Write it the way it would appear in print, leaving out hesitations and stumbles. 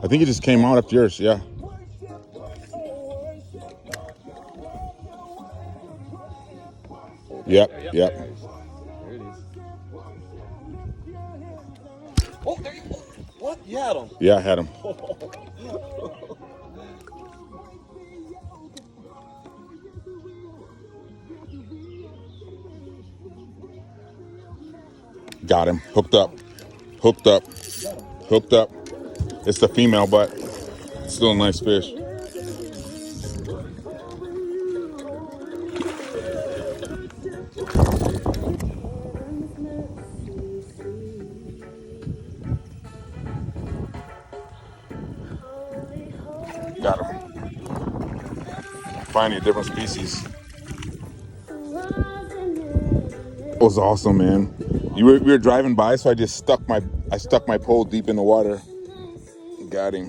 I think he just came out after yours, yeah. Yep, yep. There it is. Oh, there you go. What? You had him. Yeah, I had him. Got him. Hooked up. Hooked up. Hooked up. It's the female, but it's still a nice fish. Got him. Finding a different species. It was awesome, man. We were driving by, so I stuck my pole deep in the water. Got him.